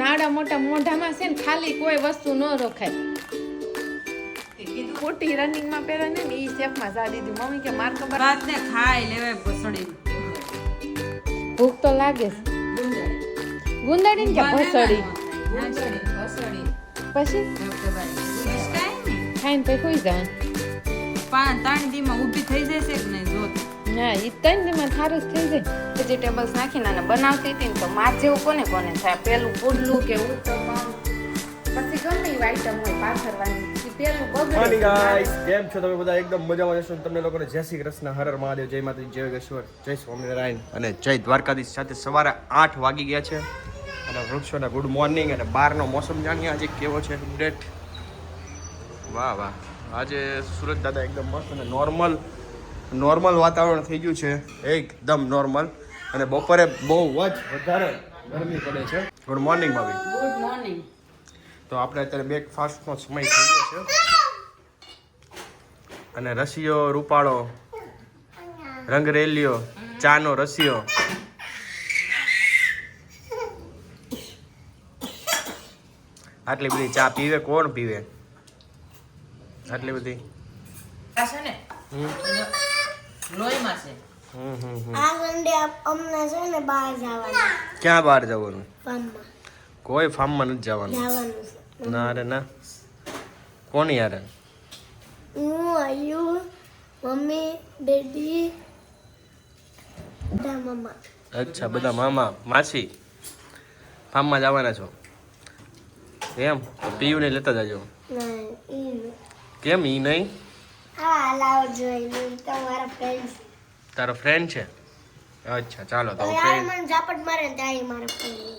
આડા મોટા મોઢામાં છે ને ખાલી કોઈ વસ્તુ ન રખાય. મોટી રનિંગ માં પહેરે ને ઈ શેફ માં જા દીધી મમ્મી કે માર ખબર રાત ને ખાઈ લેવે ભસડી ભૂખ તો લાગે ગુંદાડી કે ભસડી પછી ખાઈને પછી કોઈ જવાનું 3 દીમાં ઊભી થઈ જશે કે નહીં જોત. ના ઈ 3 દીમાં થારું જ થઈ જાય. વેજીટેબલ્સ નાખીને અને બનાવતી હતી ને તો માર જેવું કોને કોને થાય પેલું પુડલું કે ઉત્તપમ પછી ગમે એવી આઈટમ હોય પાથરવાની પેલું બગડે. ગાઈસ કેમ છો તમે બધા? એકદમ મજામાં જશો. તમને લોકોને જય શ્રી કૃષ્ણ, હર હર મહાદેવ, જય માતાજી, જય યોગેશ્વર, જય સ્વામિનારાયણ અને જય દ્વારકાધીશ. સાથે સવારે 8 વાગી ગયા છે અને વૃક્ષોના ગુડ મોર્નિંગ અને બહારનો મોસમ જાણીએ આજે કેવો છે અપડેટ. વાહ વાહ, આજે સુરત દાદા એકદમ મસ્ત અને નોર્મલ વાતાવરણ થઈ ગયું છે, એકદમ નોર્મલ. અને બપોરે બહુ જ વધારે ગરમી પડે છે. ગુડ મોર્નિંગ ભાભી. Good morning. તો આપણે અત્યારે બ્રેકફાસ્ટનો સમય થઈ ગયો છે અને રસિયો રૂપાળો રંગરેલિયો ચાનો રસિયો આટલી બધી ચા પીવે કોણ પીવે આટલી બધી? આ છે ને લોહીમાં છે. આ સન્ડે અમને છે ને બહાર જવાનું. ક્યાં બહાર જવાનું? ફાર્મમાં કોઈ ફાર્મમાં નથી જવાનું. જવાનું છે. ના રે ના. કોણ યાર? હું આયુ મમ્મી ડેડી બધા મમ્મા. અચ્છા, બધા મામા માસી ફાર્મમાં જવાના છો એમ? તો પીયું ને લેતા જાજો. નહીં કેમ ઈ નહીં? હા લાવ જોઈ તમારા ફ્રેન્ડ્સ. તારો ફ્રેન્ડ છે? અચ્છા ચાલો તો યાર ફ્રેન્ડ મને ઝાપટ મારે ને ત્યાં મારા ફ્રેન્ડ.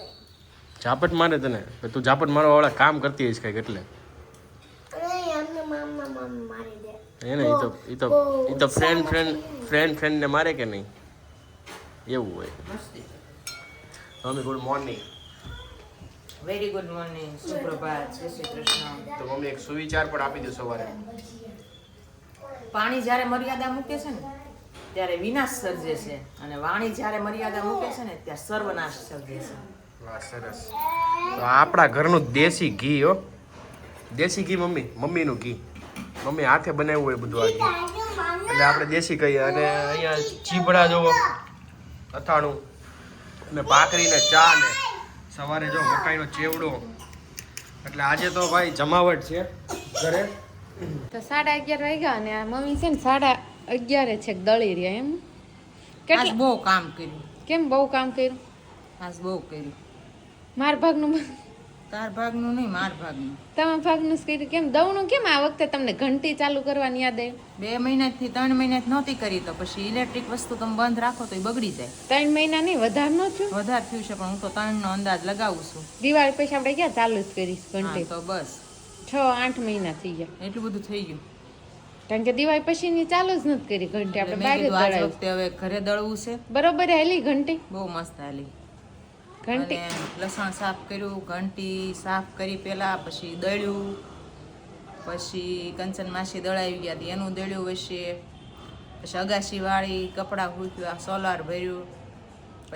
ઝાપટ મારે તને? તું ઝાપટ મારવા વાળા કામ કરતી હશે કઈક એટલે નહીં અમને મામા મારી દે. એને ઈ તો ફ્રેન્ડ ને મારે કે નહીં એવું હોય. Mummy good morning. Very good morning, સુપ્રભાત, જય શ્રી કૃષ્ણ. તો મમ્મી એક સુવિચાર પણ આપી દો સવારે. પાણી જ્યારે મર્યાદા મૂકે છે ને ત્યારે વિનાશ સર્જે છે અને વાણી જ્યારે મર્યાદા મૂકે છે ને ત્યારે સર્વનાશ સર્જે છે. વાહ સરસ. તો આપણા ઘરનું દેશી ઘી હો, દેશી ઘી મમ્મીનું ઘી. મમ્મી હાથે બનાવ્યું હોય બધું આ ઘી એટલે આપણે દેશી કહીએ. અને અહીંયા ચીભડા જોવો, અથાણું ને ભાખરીને ચા ને સવારે જો મકાઈનો ચેવડો. એટલે આજે તો ભાઈ જમાવટ છે ઘરે. તો 11:30 વાગ્યા અને આ મમ્મી છે ને 11:30 છે દળી રહ્યા એમ. આજ બહુ કામ કર્યું. કેમ બહુ કામ કર્યું? આજ બહુ કર્યું. માર ભાગનું તાર ભાગનું નહીં, માર ભાગનું. તમારા ભાગનું જ કર્યું. કેમ દવનું કેમ આ વખતે તમને ઘંટી ચાલુ કરવાની યાદ આવી? 2 મહિનાથી 3 મહિનાથી નહોતી કરી તો પછી ઇલેક્ટ્રિક વસ્તુ તમે બંધ રાખો તો એ બગડી જાય. 3 મહિના નહીં વધારે ન થયું? વધારે થયું છે પણ હું તો 3 નો અંદાજ લગાવું છું. દિવાળી પછી આપણે ક્યાં ચાલુ જ કરીશ હા ઘંટી? તો બસ 6-8 મહિના થઈ ગયા. એટલું બધું થઈ ગયું. કારણ કે દિવાળી પછી ની ચાલુ જ નથી કરી ઘંટી. આપણે બહાર જ આજ દળાવી. વખતે હવે ઘરે દળવું છે. બરોબર હાલી ઘંટી? બહુ મસ્ત હાલી. ઘંટી અને લસણ સાફ કર્યું, ઘંટી સાફ કરી પેલા, પછી દળ્યું, પછી કંચન માસી દળાવી ગયા હતી એનું દળ્યું વચ્ચે, પછી અગાસી વાળી કપડાં ભૂક્યું, સોલાર ભર્યું,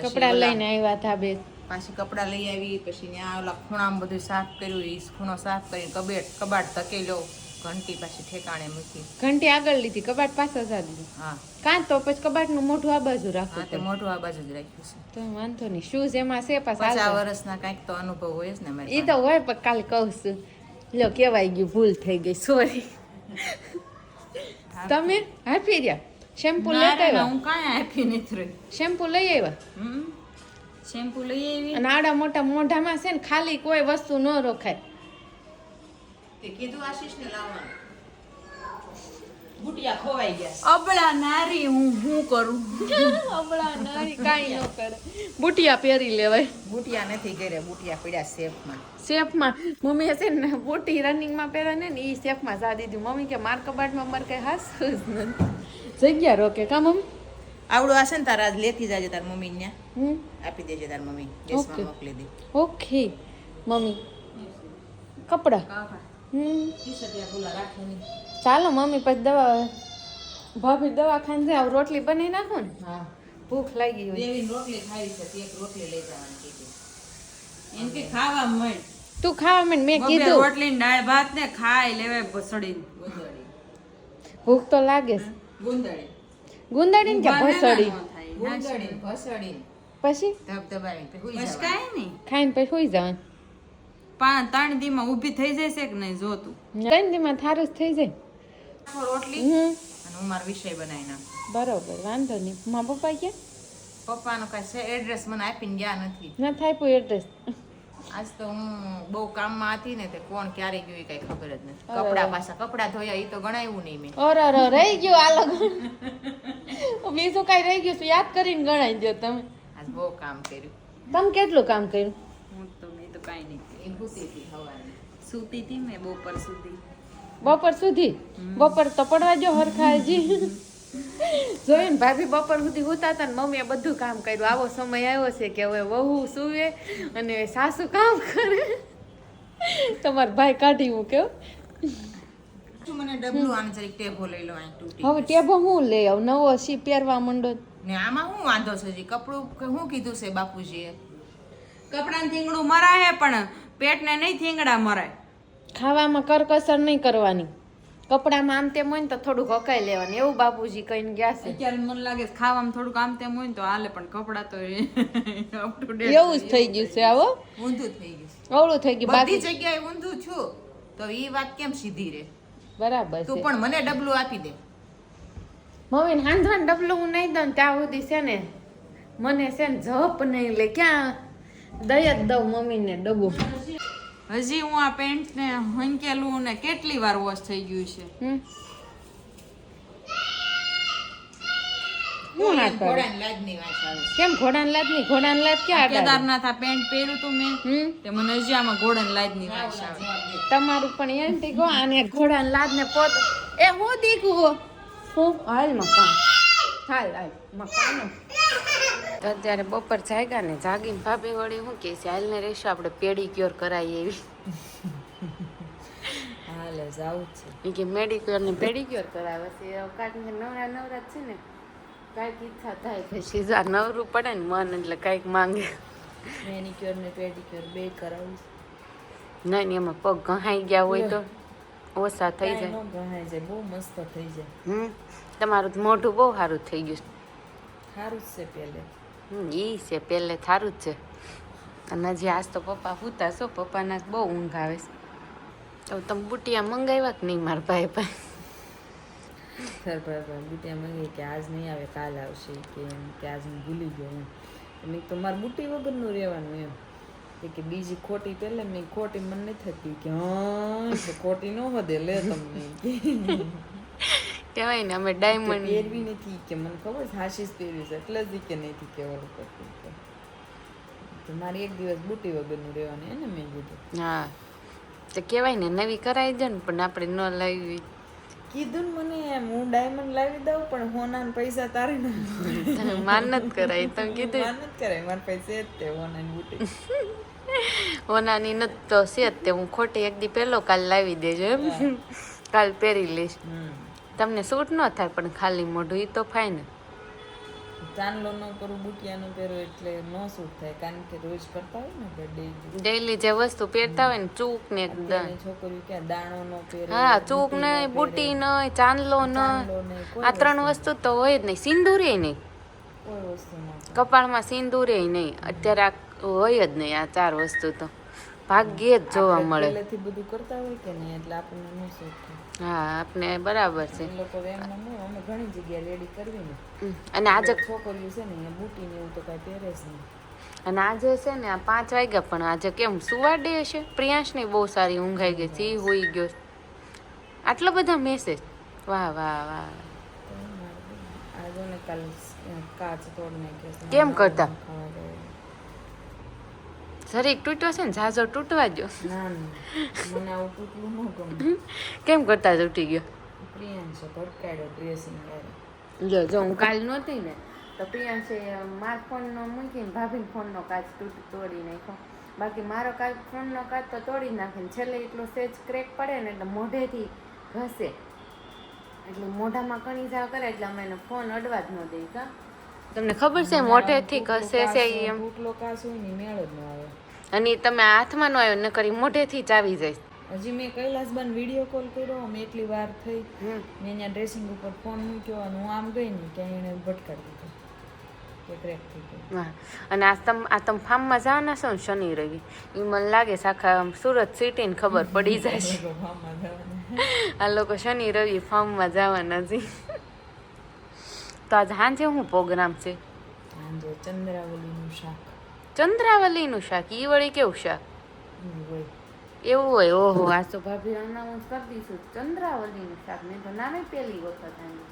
કપડા લઈને આવ્યા ધાબે. પાછી કપડાં લઈ આવી, પછી ત્યાં ઓલા ખૂણામાં બધું સાફ કર્યું, એ ખૂણો સાફ કરીને કબાટ ધકેલો, ઘંટી પાછી ઠેકાણે મૂકી. ઘંટી આગળ લીધી, કબાટ પાછળ જ દીધું. હા કાં તો પછી કબાટનું મોઢું આ બાજુ હા રાખવું તે મોઢું આ બાજુ જ રાખ્યું છે. તો વાંધો નહીં. શૂઝ એમાં છે 50 વર્ષના કાંઈક તો અનુભવ હોય જ ને મારી એ તો હોય પણ કાલે કહું છું. લો કેવાય ગયું, ભૂલ થઈ ગઈ, સોરી. તમે હાફી રહ્યા શેમ્પુ પાસે. લેતા ના, આવ્યા? હું કાંઈ આપી નથી રહી. શેમ્પુ લઈ આવ્યા? શેમ્પુ લઈ આવી. અને આડા મોટા મોઢામાં છે ને ખાલી કોઈ વસ્તુ ન રખાય. તે કીધું આશીષને લાવવાનું. બુટિયા ખોવાઈ ગયા. અબળા નારી હું કરું. હમણાં નારી કાંઈ ન કરે. બુટિયા પહેરી લેવાય. બુટિયા નથી ઘરે, બુટિયા પડ્યા સેફમાં. શેફમાં મમ્મીએ છે ને બુટી રનિંગમાં પહેરે ને એ શેફમાં જા દીધી. મમ્મી કે માર કબાટમાં મારે કઈ હાસું જ નથી. જગ્યા રોકે કા મમ્મી? આવડું હશે ને તારા આજ લેતી જાજે તાર મમ્મી ને હમ આપી દેજે તાર મમ્મી દેશમાં Okay. મોકલી દે. ઓકે મમ્મી કપડા ચાલો મમ્મી પછી દવા ભાભી દવાખાને જાય રોટલી બનાવી નાખો ને. હા ભૂખ લાગી હોય. દેવી રોટલી ખાવી છે, એક રોટલી લઈ જવાની કીધી. એમ કે ખાવા મળ તું ખાવા માંડ, મેં બબે કીધું રોટલી ને દાળ ભાત ને ખાઈ લેવાય ભસડી ભૂખ તો લાગે છે. ગુંદડી ગુંદાડીને કે ભસડી ગુંદડી ભસડી પછી ધબધબાવી બસ કાઈ નહીં ખાઈને પછી સુઈ જવાનું. 3 દીમાં ઊભી થઈ જશે કે નહીં જોતું ત્રણ દીમાં થારું જ થઈ જાય. રોટલી હમ અને હું મારો વિષય બનાવી નાખું બરોબર, વાંધો નહીં. મા પપ્પા ક્યાં? પપ્પાનો કઈ એડ્રેસ મને આપીને ગયા નથી ના થાય કોઈ એડ્રેસ. આજ તો હું બહુ કામમાં હતી ને તે કોણ ક્યારે ગયું એ કઈ ખબર જ નથી. કપડા પાછા કપડા ધોયા એ તો ગણાયું નહીં મેં. ઓર રહી ગયું આ લોકો. બીજું કઈ રહી ગયું છે યાદ કરીને ગણાઈ દો તમે. આજ બહુ કામ કર્યું. તમે કેટલું કામ કર્યું? હું તો મેં તો કાંઈ નહીં કર્યું. એ સૂતી હતી સવારે. સૂતી હતી મેં બપોર સુધી. બપોર સુધી? બપોર તો પડવા જો હરખાજી. જોયું ને ભાભી બપોર સુધી હોતા હતા ને મમ્મીએ બધું કામ કર્યું. આવો સમય આવ્યો છે કે હવે વહુ સૂવે અને સાસુ કામ કરે. તમારો ભાઈ કાઢી મૂક્યો. તું મને ડબલું આમ જરીક ટેબો લઈ લો આ તૂટી. હવે ટેબો હું લઈ આવ, નવો સી પહેરવા માંડો. ને આમાં શું વાંધો છે જી? કપડું શું કીધું છે બાપુજીએ? કપડાને થીંગડું મરાય પણ પેટને નહીં થીંગડા મરાય. ખાવામાં કરકસર નહીં કરવાની. કપડામાં આમ તેમ હોય ને તો થોડુંક હકાઈ લેવાનું, એવું બાપુજી કહીને ગયા છે. અત્યારે મને લાગે છે ખાવામાં થોડુંક આમ તેમ હોય ને તો હાલે, પણ કપડા તો અપ ટુ ડેટ એવું જ થઈ ગયું છે. આવો ઊંધું થઈ ગયું છે. અવળું થઈ ગયું. બધી બાકી જગ્યાએ ઊંધું છું તો ઈ વાત કેમ સીધી રે? બરાબર તું છે. પણ મને ડબલું આપી દે. મમ્મી હાંધવાનું ડબલું હું નહીં દઉં ત્યાં સુધી છે ને મને છે ને જપ નહીં લે. ક્યાં દઈ જ દઉં મમ્મીને ડબ્બો. હજી હું આ પેન્ટ ને હંકેલું ને કેટલી વાર વોશ થઈ ગયું છે. હમ હું ના કરું? ઘોડાની લાજની વાત આવે છે. કેમ ઘોડાની લાજ નહીં? ઘોડાની લાજ ક્યાં અડાડે? કેદારનાથ આ પેન્ટ પહેર્યું તું મેં હમ તે મને હજી આમાં ઘોડાની લાજની વાત આવે. તમારું પણ એમ થઈ ગયો આને ઘોડાની લાજ ને પોત એ હું દીકું હું હાલ મકાન હાલ મકાન. અત્યારે બપોર જાગ્યા ને જાગીને ભાભી વળી શું કે છે હાલ ને રહેશું આપણે પેડિક્યોર કરાવીએ એવી. હાલે જાવું છે. એ કે મેડિક્યોર ને પેડિક્યોર કરાવે છે. કાંઈક નવરા નવરા છે ને કાંઈક ઈચ્છા થાય પછી જો આ નવરું પડે ને મન એટલે કાંઈક માંગે. મેનિક્યોર ને પેડિક્યોર બે કરાવું. નહીં ને એમાં પગ ઘહાઈ ગયા હોય તો ઓછા થઈ જાય. ગહાય જાય, બહુ મસ્ત થઈ જાય. તમારું મોઢું બહુ સારું થઈ ગયું. સારું જ છે પહેલે. ઈ છે પહેલે સારું જ છે. અને હજી આજ તો પપ્પા હુતા છો, પપ્પાના બહુ ઊંઘ આવે છે. તો તમે બુટિયા મંગાવ્યા કે નહીં મારા ભાઈ પાસે? બુટિયા મંગી કે આજ નહીં આવે કાલ આવશે કે આજ હું ભૂલી ગયો એમ. મેં તો મારે બુટી વગરનું રહેવાનું એમ. કે બીજી ખોટી પહેલે મેં ખોટી મને નથી થતી કે હા ખોટી ન વધે લે તમને કહેવાય ને અમે ડાયમંડ પહેરવી નથી કે મને ખબર છે હાશીસ પહેરવી છે એટલે જ કે નથી કહેવાનું કરતી. તો મારે એક દિવસ બુટી વગરનું રહેવાનું એને મેં કીધું. હા તો કહેવાય ને નવી કરાવી દે ને પણ આપણે ન લાવી. કીધું ને મને એમ હું ડાયમંડ લાવી દઉં પણ હોના પૈસા તારે ના માનત કરાય તમે કીધું. માનત કરે મારા પૈસા જ તે હોનાની બુટી. ઓનાની નથી તો છે જ તે હું ખોટી એક દી પહેલો કાલ લાવી દેજો એમ. કાલ પહેરી લઈશ. તમને સૂટ ન થાય પણ ખાલી મોઢું એ તો ફાય ને. ચાંદલો ન કરું બુટિયા ન પહેરો એટલે ન સૂટ થાય કારણ કે રોજ કરતા હોય ને આપણે ડેઈલી જે વસ્તુ પહેરતા હોય ને ચૂક ને છોકરીઓ ક્યાં દાણો ન પહેરે. હા ચૂક નહીં, બુટી નહીં, ચાંદલો નહીં, આ ત્રણ વસ્તુ તો હોય જ નહીં. સિંદૂરે નહીં, કોઈ વસ્તુ ન કપાળમાં સિંદૂરે નહીં. અત્યારે આ હોય જ નહીં. આ ચાર વસ્તુ તો ભાગ્યે જ જોવા મળે. પહેલેથી બધું કરતા હોય કે નહીં એટલે આપણને ન સૂટ થાય. હા આપણે બરાબર છે. એ લોકો એમ અમે ઘણી જગ્યાએ રેડી કરવી ને. અને આજે છોકરીઓ છે ને એ બુટી ને એવું તો કાંઈ પહેરે જ નહીં. અને આજે છે ને આ 5 વાગ્યા પણ આજે કેમ સુવા ડે છે. પ્રિયાંશની બહુ સારી ઊંઘાઈ ગઈ. સી હોઈ ગયો. આટલા બધા મેસેજ. વાહ વાહ વાહ. આજે ને કાલ કાચ તોડ નાખ્યો. કેમ કરતા? શરીર તૂટ્યો છે ને ઝાઝો તૂટવા ગયો. ના મને આવું તૂટલું ન ગમે. કેમ કરતા તૂટી ગયો? પ્રિયાંશે ભટકાડ્યો ડ્રેસિંગ વાળો. જો હું કાલ નહોતી ને તો પ્રિયાંશે મારા ફોનનો મૂકીને ભાભીને ફોનનો કાચ તોડી નાખ્યો. બાકી મારો ફોનનો કાચ તો તોડી નાખીને છેલ્લે એટલો સેજ ક્રેક પડે ને એટલે મોઢેથી ઘસે એટલે મોઢામાં કણી જાવ કરે એટલે અમે એને ફોન અડવા જ ન દઈ. કા તમને ખબર છે મોઢેથી ઘસે છે એમ. તૂટલો કાચ હોય ને મેળ જ ન આવે. અને ઈ તમે હાથમાં ન આવ્યો ન કરી મોઢેથી જ આવી જાય. હજી મેં કૈલાસબાન વિડીયો કોલ કર્યો, અમે એટલી વાર થઈ. હમ. મેં અહીંયા ડ્રેસિંગ ઉપર ફોન મૂક્યો અને હું આમ ગઈ ને ત્યાં એને ભટકાડી દીધો, કે ક્રેક થઈ ગયો. હા, અને આ તમે ફાર્મમાં જવાના છો ને શનિ રવિ, એ મને લાગે છે આખા સુરત સિટીને ખબર પડી જાય છે. ફાર્મમાં જવાના. આ લોકો શનિ રવિ ફાર્મમાં જવાના છે. તો આજ સાંજે શું પ્રોગ્રામ છે? સાંજે ચંદ્રાવલીનું શાક ચંદ્રાવલીનું શાક. ઈ વળી કેવું શાક? હોય. એવું હોય? ઓહો, આ તો ભાભી અનાઉન્સ કરી દઈશું ચંદ્રાવલીનું શાક. મેં તો નામે પહેલી વખત આવ્યું.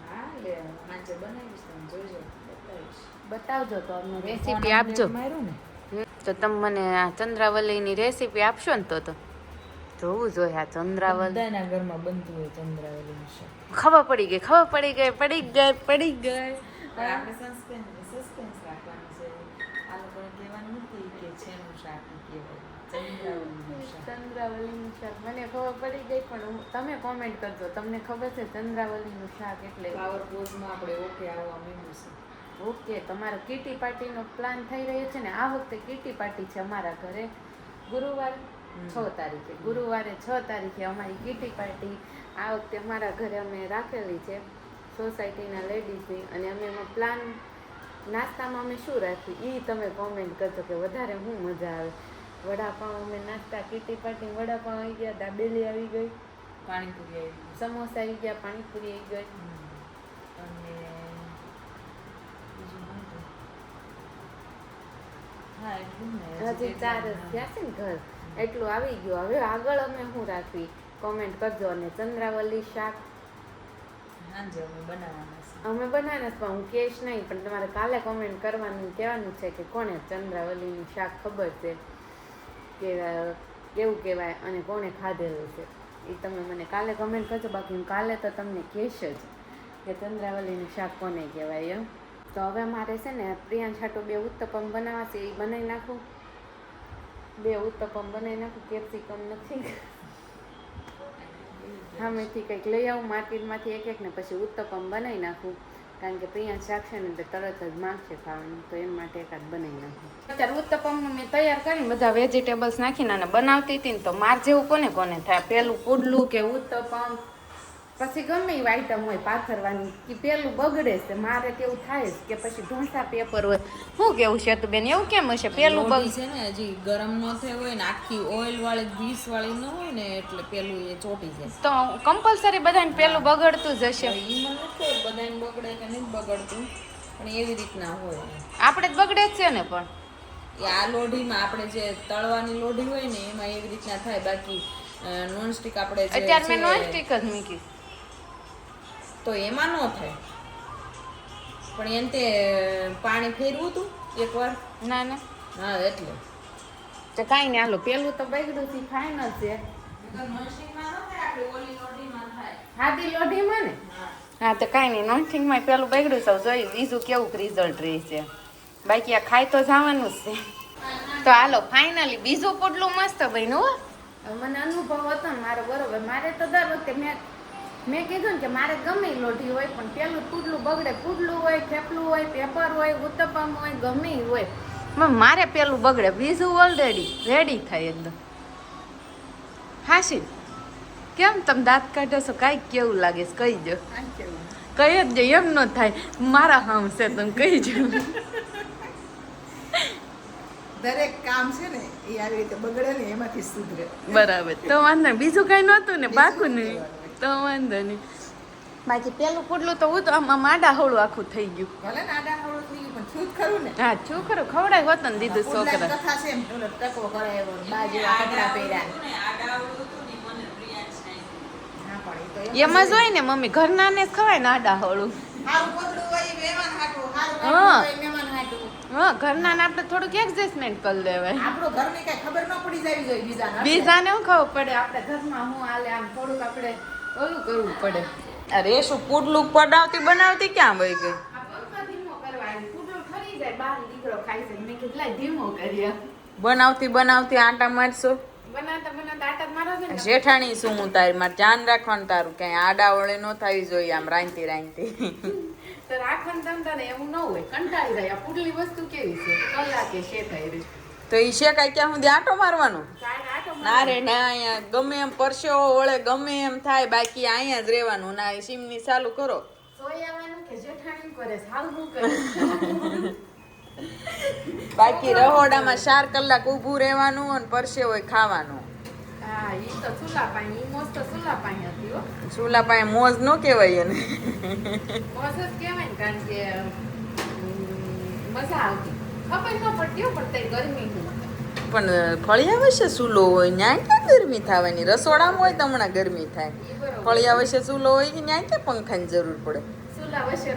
હા, લે સાંજે બનાવીશ, તમે જોજો, બતાવીશ. બતાવજો તો અમને ફોન રેસીપી આપજો. update માર્યું ને. તો તમે મને આ ચંદ્રાવલીની રેસીપી આપશો ને તો જોવું જોઈએ. આ ચંદ્રાવલી બધાના ઘરમાં બનતું હોય ચંદ્રાવલીનું શાક. ખબર પડી ગઈ. પણ આપણે સસ્પેન્સ રાખવાનું છે. આ લોકોને કહેવાનું નથી કે છેનું શાક કહેવાય, ચંદ્રાવલીનું શાક. ચંદ્રાવલીનું શાક મને ખબર પડી ગઈ, પણ તમે કોમેન્ટ કરજો તમને ખબર છે ચંદ્રાવલીનું શાક એટલે. ફ્લાવર પોઝમાં આપણે ઓકે આવવા માંડ્યું છે. ઓકે, તમારો કીટી પાર્ટીનો પ્લાન થઈ રહ્યો છે ને? આ વખતે કીટી પાર્ટી છે અમારા ઘરે ગુરુવાર 6 તારીખે. ગુરુવારે 6 તારીખે અમારી કીટી પાર્ટી આ વખતે અમારા ઘરે અમે રાખેલી છે સોસાયટીના લેડીઝની. અને અમે એમાં પ્લાન નાસ્તામાં અમે શું રાખ્યું એ તમે કોમેન્ટ કરજો કે વધારે શું મજા આવે. વડાપાઉં અમે નાસ્તા કીટી પાર્ટી વડાપાઉં આવી ગયા, દાબેલી આવી ગઈ, પાણીપુરી આવી સમોસા આવી ગયા, પાણીપુરી આવી ગઈ. અને બીજું શું હતું? હા, એટલું ને હજી 4 જ થયા છે ને ઘર, એટલું આવી ગયું. હવે આગળ અમે શું રાખવી કોમેન્ટ કરજો. અને ચંદ્રાવલી શાક સાંજે અમે બનાવવાના છે. અમે બનાવીને પણ હું કહીશ નહીં, પણ તમારે કાલે કોમેન્ટ કરવાનું કહેવાનું છે કે કોને ચંદ્રાવલીનું શાક ખબર છે કે કેવું કહેવાય અને કોણે ખાધેલું છે એ તમે મને કાલે કમેન્ટ કરજો. બાકી હું કાલે તો તમને કહીશ જ કે ચંદ્રાવલીનું શાક કોને કહેવાય એમ. તો હવે મારે છે ને પ્રિયાંશ હાટુ 2 ઉત્તપમ બનાવવા છે, એ બનાવી નાખું. 2 ઉત્તપમ બનાવી નાખું. કેપ્સિકમ નથી, સામેથી કંઈક લઈ આવું માર્કેટમાંથી એક ને પછી ઉત્તપમ બનાવી નાખું. કારણ કે પ્રિયાંશ શાકશે ને એટલે તરત જ માંગશે ખાવાનું, તો એમ માટે એકાદ બનાવી નાખું. અત્યારે ઉત્તપમ મેં તૈયાર કરીને બધા વેજીટેબલ્સ નાખીને અને બનાવતી હતી ને તો માર જેવું કોને થાય? પેલું પુડલું કે ઉત્તપમ પછી ગમે એવી આઈટમ હોય પાથરવાની કે પેલું બગડે છે. મારે કેવું થાય જ કે પછી ઢોસા પેપર હોય. શું કેવું છે તું બેન? એવું કેમ હશે? પેલું લોટી છે ને હજી ગરમ ન થઈ હોય ને આખી ઓઇલ વાળી ગ્રીસ વાળી ન હોય ને એટલે પેલું એ ચોટી જાય. તો કમ્પલસરી બધાને પેલું બગડતું જ હશે. ઈ મને નથી ખબર બધાને બગડે કે નહીં બગડતું, પણ એવી રીતના હોય. આપણે જ બગડે જ છે ને. પણ એ આ લોઢીમાં આપણે જે તળવાની લોઢી હોય ને એમાં એવી રીતના થાય. બાકી નોનસ્ટિક આપણે જે અત્યારે મેં છે નોનસ્ટિક જ મૂકી. તો એમાં ન થાય. પણ એને તે પાણી ફેરવું હતું એકવાર. ના ના, હા, એટલે તો કાંઈ નહીં, હાલો પેલું તો બગડ્યું છે ફાઇનલ છે. હાદી લોઢીમાં ને? હા, તો કાંઈ નહીં, નોનસ્ટિકમાં પેલું બગડ્યું છે. જોયું બીજું કેવું રિઝલ્ટ રહે છે. બાકી આ ખાઈ તો જવાનું જ છે. તો હાલો ફાઇનલી બીજું પુડલું મસ્ત બન્યું હો. મને અનુભવ હતો ને મારો બરોબર. મારે તો દર વખતે મેં કીધું ને કે મારે ગમે ઈ લોઢી હોય પણ પેલું પુડલું બગડે. પુડલું હોય, થેપલું હોય, પેપર હોય, ઉત્તપમ હોય, ગમે ઈ હોય પણ મારે પેલું બગડે. બીજું ઓલરેડી રેડી થાય એકદમ. હાસી કેમ તમે દાંત કાઢો છો? કાંઈક કેવું લાગે છે? કહી દો. કહી જ જાય એમ ન થાય. મારા હામ છે તમે કહી જો. દરેક કામ છે ને એ આવી રીતે બગડે ને એમાંથી સુધરે. બરાબર, તો વાંધો નહીં. બીજું કઈ નહોતું ને બાકું નહીં તો વાંધો નહીં. બાકી પેલું પુડલું તો આમાં માડા હોળું આખું થઈ ગયું. ભલે ને આડા હળું થઈ ગયું પણ છૂત ખરું ને. હા, છોકરું ખવડાય હોત ને દીધું છોકરા. કથા છે એમ ઓલો ટકો કરાયો બાજુ કપડા પહેર્યા. હા, પણ ઈ તો એમાં જ હોય ને મમ્મી, ઘરના ને જ ખવાય ને આડા હોળું. હારું પતળું હોય ઈ મહેમાન હાટું, હારું હા. કાઢું હોય ઈ મહેમાન હાટું. હા, ઘરના ને આપણે થોડુંક એડજસ્ટમેન્ટ કરી લેવાય. આપણો ઘરની કઈ ખબર ન પડી જાવી જોઈએ બીજાને. બીજાને શું ખબર પડે? આપણે ઘરમાં હું હાલે આમ થોડુંક આપણે ઓલું કરવું પડે. અરે શું પુડલું બનાવતી બનાવતી ક્યાં વહી ગઈ? આ પંખો ધીમો કરવા આવી. પુડલું ઠરી જાય, બહાર દીકરો ખાઈ છે. મેં કીધું લાય ધીમો કરીએ. બનાવતી બનાવતી આટા મારશો. બનાવતા બનાવતા આટા જ મારો છે ને. જેઠાણી શું હું તારી મારે ધ્યાન રાખવાનું તારું ક્યાંય આડા વળે ન થવી જોઈએ આમ રાંધતી રાંધતી. તો રાખવાનું તમતા ને એવું ન હોય, કંટાળી જાય. આ પુડલી વસ્તુ કેવી છે, કલાકે શેકાઈ રહી. તો ઈ શેકાય ક્યાં સુધી આંટો મારવાનો? કાંઈ આટો ના રે ના, અહીંયા ગમે એમ પરસેવો વળે ગમે એમ થાય, બાકી અહીંયા જ રહેવાનું. ના સીમની ચાલુ કરો. સોયાવાનું કે જેઠાણી કરે છે, હાલ હું કરે. બાકી રહોડામાં 4 કલાક ઊભું રહેવાનું અને પરસેવો ખાવાનું. હા, ઈ તો ચૂલા પાણી, ઈ મોજ તો ચૂલા પાણી હતી હો. ચૂલા પાસે મોજ ન કહેવાય એને. મોજ જ કહેવાય ને, કારણ કે મજા આવતી. ખબર ન પડતી હો, પણ તઈ ગરમી હતી. પણ ફળિયા વચ્ચે ચૂલો હોય ત્યાં ક્યાં ગરમી થવાની? રસોડામાં હોય તો હમણાં ગરમી થાય. ઈ બરોબર. ફળિયા વચ્ચે ચૂલો હોય કે ત્યાં ક્યાં પંખાની જરૂર પડે? ચૂલા વચ્ચે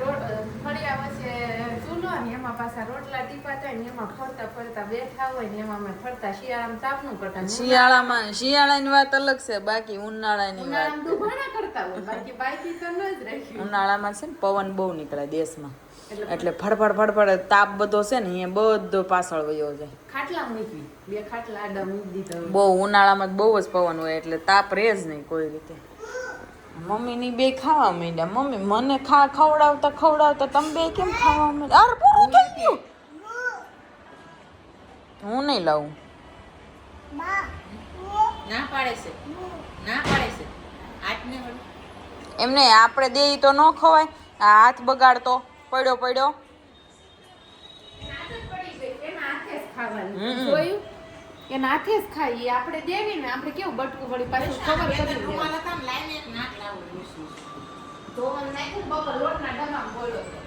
ફળિયા વચ્ચે ચૂલો ને એમાં પાછા રોટલા ટીપાતા ને એમાં ફરતા ફરતા બેઠા હોય ને એમાં અમે ફરતા શિયાળામાં તાપનું કરતા ને શિયાળાની વાત અલગ છે, બાકી ઉનાળાની વાત. ઉનાળામાં દુભાણા કરતા હોય, બાકી તો ન જ રાખ્યું. ઉનાળામાં છે ને પવન બહુ નીકળે દેશમાં, એટલે ફડફડ ફડફડ તાપ બધો છે ને અહીંયા બધો પાછળ વયો જાય. ખાટલા મૂકી, 2 ખાટલા આડા મૂકી દીધા હોય. બહુ ઉનાળામાં બહુ જ પવન હોય એટલે તાપ રહે જ નહીં કોઈ રીતે. મમ્મીની બે ખાવા માંડ્યા. મમ્મી મને ખવડાવતા તમે બે કેમ ખાવા માંડ્યા? અરે પૂરું થઈ ગયું. હું નહીં લાવું. ના પાડે છે, ના પાડે છે. આજને એમને આપણે દેઈ તો ન ખવાય. આ હાથ બગાડતો પડ્યો આદત પડી ગઈ, એના હાથે જ ખાવાનું. જોયું? એના હાથે જ ખાઈએ. આપણે દેવી ને, આપણે કેવું બટકું વળી પાછું ખબર કરી દેવું. લાઈને એક નાક લાવું ધોવાનું નાખ્યું, બપોર લોટના ડબ્બામાં બોલ્યો હતો.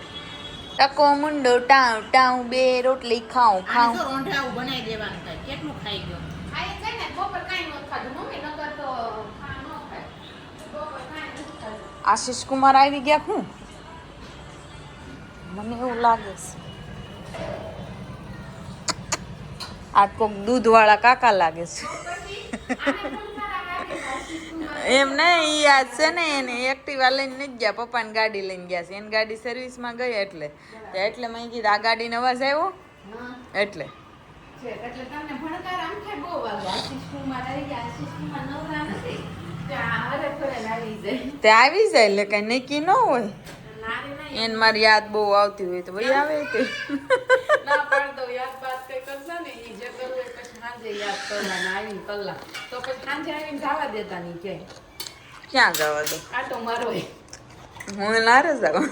ટકો મુંડો ટાઉ ટાઉ બે રોટલી ખાઉં ખાઉં. રોંઢાવું બનાવી દેવાનું થાય. કેટલું ખાઈ ગયો? ખાઈ જાય ને, બપોર કાંઈ નહોતું ખાધું. મમ્મી નકર તો ખા ન ખાય. બપોર કાંઈ નહોતું ખાધું. આશીષ કુમાર આવી ગયા હું? મને એવું લાગે છે આ કોક દૂધવાળા કાકા લાગે છે. એમ નહીં, ઈ આજ છે ને એને એક્ટિવા લઈને નથી ગયા, પપ્પાની ગાડી લઈને ગયા છે. એની ગાડી સર્વિસમાં ગઈ એટલે મેં કીધું આ ગાડીનો અવાજ આવ્યો એટલે. એટલે તમને ભણકાર આમ થાય બહુ વાગે. આશીષ કુમાર આવી ગયા. આશીષ કુમાર નવરા નથી. ત્યાં હરે ફરે આવી જાય. તે આવી જાય એટલે કઈ નક્કી ન હોય. નારી નહીં. એને મારી યાદ બહુ આવતી હોય તો ભાઈ આવે તે. ના પાડ દઉં, યાદ બાદ કઈ કરશે ને, ઈ જે કરવું હોય પછી સાંજે યાદ કરવાના આવીને કલાક. તો પછી સાંજે આવીને જવા દેતા નહીં ક્યાંય. ક્યાં જવા દો? આટો મારો હું નારે જાઉં.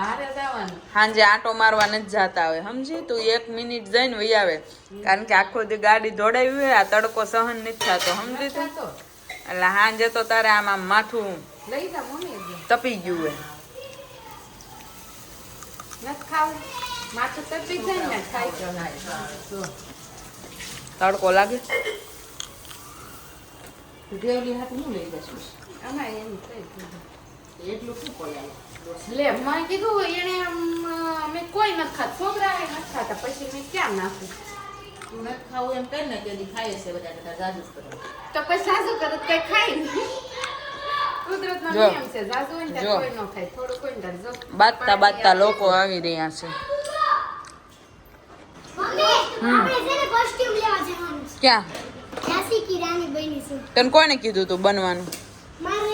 હારે જવાનું. સાંજે આંટો મારવા નથી જતા હોય, સમજી તું? 1 મિનિટ જઈને વહી આવે, કારણ કે આખો દી ગાડી દોડાવી હોય, આ તડકો સહન નથી થતો, સમજી તું? તો એટલે સાંજે તો તારે આમ માથું લઈ જા મમ્મી એકદમ. તપી ગયું હોય. નથી ખાવું? માથું તપી જાય ને ખાઈ જવાય. જો. તડકો લાગે. ડેવલી હાથ હું લઈ જશું. અમારે એમ થઈ ગયું. એટલું શું બોલાય? લે મેં કીધું એને મેં કોઈ નથી ખાતું, છોકરાએ નથી ખાતા, પછી મેં ક્યાં નાખું? તું નથી ખાવું એમ કર ને તેથી ખાય છે બધા કરતા જાજુ જ કરો. તો પછી સાસુ કરે કઈ ખાય નહીં. કુદરતનો જો. નિયમ છે, સાસુ હોય ને જો. ત્યારે કોઈ ન ખાય, થોડું કોઈ ને ત્યારે જો. બાજતા લોકો આવી રહ્યા છે. મમ્મી આપણે છે ને કોસ્ટ્યુમ લેવા જવાનું છે. ક્યાં? ઝાંસી કી રાની બની છે. તને કોને કીધું તું બનવાનું? મારે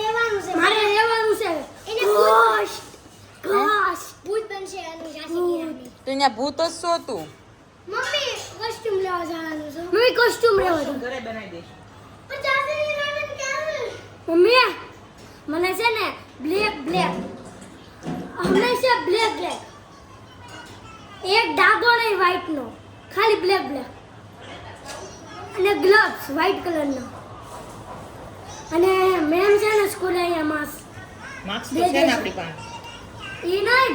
લેવાનું છે. એને ભૂત બનશે અને ઝાંસી કી રાની. તો અહીંયા ભૂત જ છો તું? મમ્મી કોસ્ટ્યુમ લેવા જવાનું છે. મમ્મી કોસ્ટ્યુમ લેવા જવાનું. ઘરે બનાવી દઈશ. પણ ઝાંસી કી રાની કેવું? મમ્મી મને છે ને બ્લેક હંમેશા બ્લેક એક ડાઘો નહીં વ્હાઈટ નો, ખાલી બ્લેક અને ગ્લવ્સ વ્હાઈટ કલર નો. અને મેમ છે ને સ્કૂલે અહીંયા માસ માર્ક્સ તો છે ને આપણી પાસે. ઈ નહીં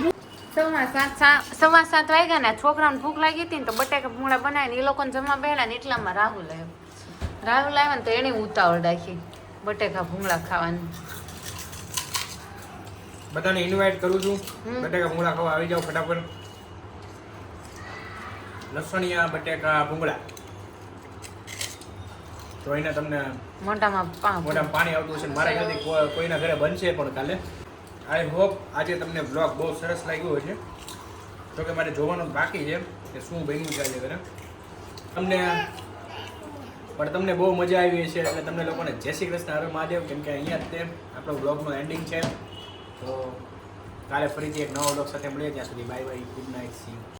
7:15 વાગ્યા ને છોકરાને ભૂખ લાગી હતી ને તો બટાકા ભૂંગળા બનાવીને એ લોકોને જમવા બેઠા ને એટલામાં રાહુલ આવ્યો ને તો એને ઉતાવળ રાખી બટાકા ભૂંગળા ખાવાની. બધાને ઇન્વાઇટ કરું છું, બટેકા ભૂંગળા ખાવા આવી જાઓ ફટાફટ. લસણિયા બટેકા ભૂંગળા તો એને તમને મોઢામાં મોઢામાં પાણી આવતું હશે. મારા ઘરેથી કોઈના ઘરે બનશે પણ કાલે. આઈ હોપ આજે તમને બ્લોગ બહુ સરસ લાગ્યો હશે. તો કે મારે જોવાનું બાકી છે કે શું બન્યું છે આજે ઘરે. તમને બહુ મજા આવી હશે એટલે તમને લોકોને જય શ્રી કૃષ્ણ હર મહાદેવ. કેમ કે અહીંયા જ તે આપણો બ્લોગનો એન્ડિંગ છે. તો કાલે ફરીથી એક નવા વ્લોગ સાથે મળીએ. ત્યાં સુધી bye bye, good night, C you.